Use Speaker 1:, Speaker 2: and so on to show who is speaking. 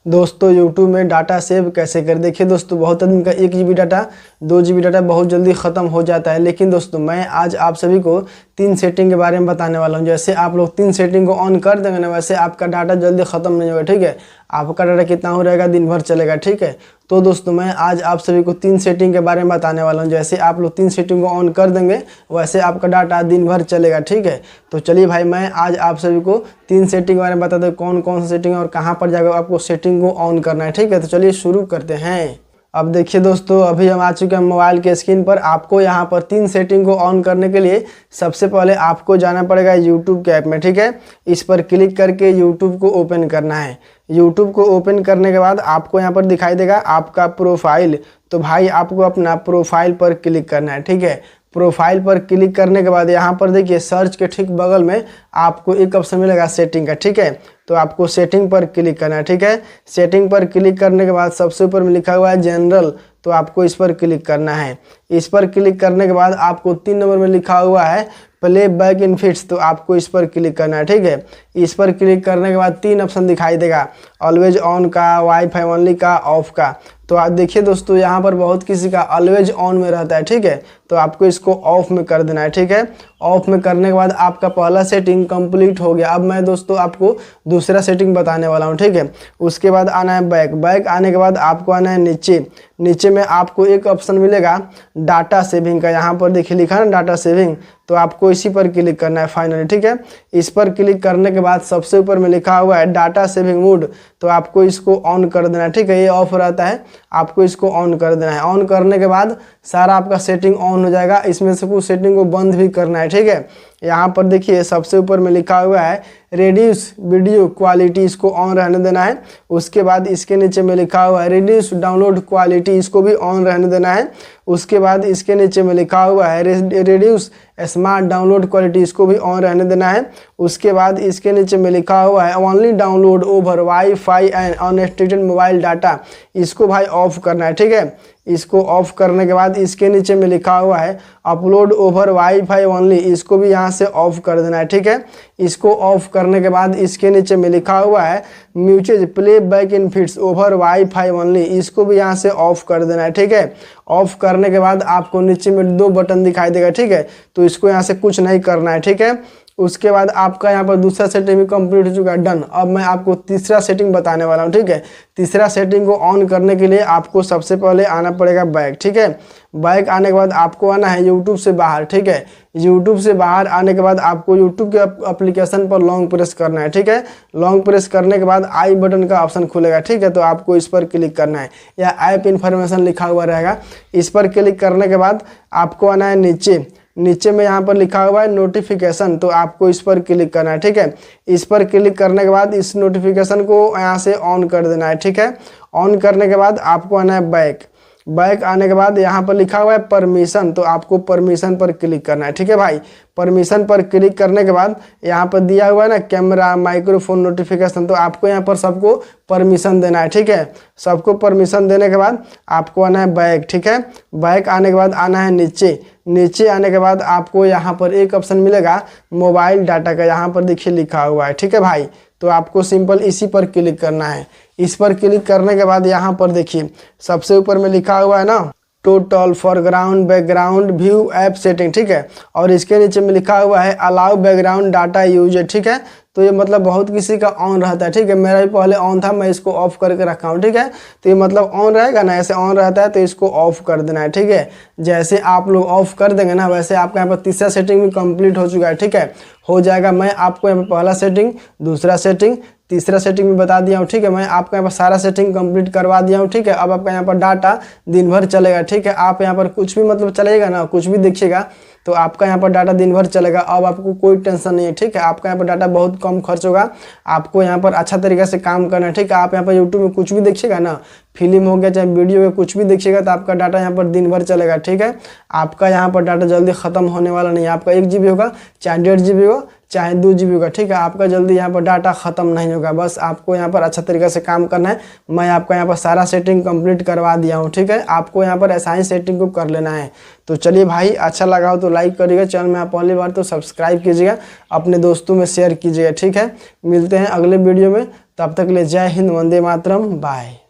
Speaker 1: दोस्तों YouTube में data save कैसे करें। देखिए दोस्तों, बहुत आदमी का 1 GB डाटा 2 GB डाटा बहुत जल्दी ख़त्म हो जाता है। लेकिन दोस्तों मैं आज आप सभी को 3 सेटिंग के बारे में बताने वाला हूं। जैसे आप लोग 3 सेटिंग को ऑन कर देंगे ना, वैसे आपका डाटा जल्दी ख़त्म नहीं होगा। ठीक है, आपका डाटा कितना हो रहेगा, दिन भर चलेगा। ठीक है, तो दोस्तों मैं आज आप सभी को 3 सेटिंग के बारे में बताने वाला हूं। जैसे आप लोग 3 सेटिंग को ऑन कर देंगे वैसे आपका डाटा दिन भर चलेगा। ठीक है, तो चलिए भाई मैं आज आप सभी को 3 सेटिंग के बारे में बता दूं, कौन कौन सा सेटिंग है और कहां पर जाकर आपको सेटिंग को ऑन करना है। ठीक है, तो चलिए शुरू करते हैं। अब देखिए दोस्तों, अभी हम आ चुके हैं मोबाइल के स्क्रीन पर। आपको यहाँ पर 3 सेटिंग को ऑन करने के लिए सबसे पहले आपको जाना पड़ेगा यूट्यूब के ऐप में। ठीक है, इस पर क्लिक करके यूट्यूब को ओपन करना है। यूट्यूब को ओपन करने के बाद आपको यहाँ पर दिखाई देगा आपका प्रोफाइल। तो भाई आपको अपना प्रोफाइल पर क्लिक करना है। ठीक है, प्रोफाइल पर क्लिक करने के बाद यहाँ पर देखिए सर्च के ठीक बगल में आपको एक ऑप्शन मिलेगा सेटिंग का। ठीक है, तो आपको सेटिंग पर क्लिक करना है। ठीक है, सेटिंग पर क्लिक करने के बाद सबसे ऊपर में लिखा हुआ है जनरल, तो आपको इस पर क्लिक करना है। इस पर क्लिक करने के बाद आपको 3 नंबर में लिखा हुआ है प्ले बैक इन फिट्स, तो आपको इस पर क्लिक करना है। ठीक है, इस पर क्लिक करने के बाद 3 ऑप्शन दिखाई देगा, ऑलवेज ऑन का, वाईफाई ओनली का, ऑफ का। तो आप देखिए दोस्तों, यहाँ पर बहुत किसी का ऑलवेज ऑन में रहता है। ठीक है, तो आपको इसको ऑफ में कर देना है। ठीक है, ऑफ में करने के बाद आपका पहला सेटिंग कंप्लीट हो गया। अब मैं दोस्तों आपको दूसरा सेटिंग बताने वाला हूँ। ठीक है, उसके बाद आना है बैक। बैक आने के बाद आपको आना है नीचे। नीचे में आपको एक ऑप्शन मिलेगा डाटा सेविंग का, यहाँ पर देखिए लिखा है ना डाटा सेविंग, तो आपको इसी पर क्लिक करना है फाइनली। ठीक है, इस पर क्लिक करने के बाद सबसे ऊपर में लिखा हुआ है डाटा सेविंग मोड, तो आपको इसको ऑन कर देना है। ठीक है, ये ऑफ रहता है, आपको इसको ऑन कर देना है। ऑन करने के बाद सारा आपका सेटिंग ऑन हो जाएगा। इसमें से कुछ सेटिंग को बंद भी करना है। ठीक है, यहाँ पर देखिए सबसे ऊपर में लिखा हुआ है रिड्यूस वीडियो क्वालिटी, इसको ऑन रहने देना है। उसके बाद इसके नीचे में लिखा हुआ है रिड्यूस डाउनलोड क्वालिटी, इसको भी ऑन रहने देना है। उसके बाद इसके नीचे में लिखा हुआ है रिड्यूस स्मार्ट डाउनलोड क्वालिटी, इसको भी ऑन रहने देना है। उसके बाद इसके नीचे में लिखा हुआ है only download over wifi and unrestricted mobile data, इसको भाई ऑफ करना है। ठीक है, इसको ऑफ करने के बाद इसके नीचे में लिखा हुआ है अपलोड ओवर वाईफाई ओनली, इसको भी यहाँ से ऑफ कर देना है। ठीक है, इसको ऑफ करने के बाद इसके नीचे में लिखा हुआ है mutual play back in fits over wifi only, इसको भी यहाँ से ऑफ कर देना है। ठीक है, ऑफ करने के बाद आपको नीचे में 2 बटन दिखाई देगा। ठीक है, तो इसको यहाँ से कुछ नहीं करना है। ठीक है, उसके बाद आपका यहाँ पर दूसरा सेटिंग भी कंप्लीट हो चुका है, डन। अब मैं आपको तीसरा सेटिंग बताने वाला हूँ। ठीक है, तीसरा सेटिंग को ऑन करने के लिए आपको सबसे पहले आना पड़ेगा बैक। ठीक है, बैक आने के बाद आपको आना है यूट्यूब से बाहर। ठीक है, यूट्यूब से बाहर आने के बाद आपको यूट्यूब के एप्लीकेशन पर लॉन्ग प्रेस करना है। ठीक है, लॉन्ग प्रेस करने के बाद आई बटन का ऑप्शन खुलेगा। ठीक है, तो आपको इस पर क्लिक करना है, या ऐप इन्फॉर्मेशन लिखा हुआ रहेगा। इस पर क्लिक करने के बाद आपको आना है नीचे। नीचे में यहाँ पर लिखा हुआ है नोटिफिकेशन, तो आपको इस पर क्लिक करना है। ठीक है, इस पर क्लिक करने के बाद इस नोटिफिकेशन को यहाँ से ऑन कर देना है। ठीक है, ऑन करने के बाद आपको आना है बैक। बैक आने के बाद यहाँ पर लिखा हुआ है परमिशन, तो आपको परमिशन पर क्लिक करना है। ठीक है भाई, परमिशन पर क्लिक करने के बाद यहाँ पर दिया हुआ है ना कैमरा माइक्रोफोन नोटिफिकेशन, तो आपको यहाँ पर सबको परमिशन देना है। ठीक है, सबको परमिशन देने के बाद आपको आना है बैक। ठीक है, बैक आने के बाद आना है नीचे। नीचे आने के बाद आपको यहाँ पर एक ऑप्शन मिलेगा मोबाइल डाटा का, यहाँ पर देखिए लिखा हुआ है। ठीक है भाई, तो आपको सिंपल इसी पर क्लिक करना है। इस पर क्लिक करने के बाद यहाँ पर देखिए सबसे ऊपर में लिखा हुआ है ना total foreground background view app setting. ठीक है, और इसके नीचे में लिखा हुआ है अलाउ बैकग्राउंड डाटा यूजर। ठीक है, तो ये मतलब बहुत किसी का ऑन रहता है। ठीक है, मेरा भी पहले ऑन था, मैं इसको ऑफ करके रखा हूँ। ठीक है, तो ये मतलब ऑन रहेगा ना, ऐसे ऑन रहता है, तो इसको ऑफ कर देना है। ठीक है, जैसे आप लोग ऑफ कर देंगे ना, वैसे आपका यहाँ पर तीसरा सेटिंग भी कंप्लीट हो चुका है। ठीक है, हो जाएगा। मैं आपको यहाँ पर पहला सेटिंग, दूसरा सेटिंग, तीसरा सेटिंग भी बता दिया हूँ। ठीक है, मैं आपका यहाँ पर सारा सेटिंग कंप्लीट करवा दिया हूँ। ठीक है, अब आपका यहाँ पर डाटा दिन भर चलेगा। ठीक है, आप यहाँ पर कुछ भी मतलब चलेगा ना, कुछ भी देखिएगा तो आपका यहाँ पर डाटा दिन भर चलेगा। अब आपको कोई टेंशन नहीं है। ठीक है, आपका यहाँ पर डाटा बहुत कम खर्च होगा, आपको यहाँ पर अच्छा तरीके से काम करना है। ठीक है, आप यहाँ पर यूट्यूब में कुछ भी देखिएगा ना, फिल्म हो गया चाहे वीडियो में कुछ भी देखिएगा, तो आपका डाटा यहाँ पर दिन भर चलेगा। ठीक है, आपका यहाँ पर डाटा जल्दी खत्म होने वाला नहीं है। आपका 1 GB होगा चाहे 1.5 GB हो चाहे 2 GB होगा। ठीक है, आपका जल्दी यहाँ पर डाटा खत्म नहीं होगा। बस आपको यहाँ पर अच्छा तरीके से काम करना है। मैं आपका यहाँ पर सारा सेटिंग कंप्लीट करवा दिया हूँ। ठीक है, आपको यहाँ पर ऐसा ही सेटिंग को कर लेना है। तो चलिए भाई, अच्छा लगा हो तो लाइक करिएगा, चैनल में आप पहली बार तो सब्सक्राइब कीजिएगा, अपने दोस्तों में शेयर कीजिएगा। ठीक है, मिलते हैं अगले वीडियो में, तब तक के लिए जय हिंद, वंदे मातरम, बाय।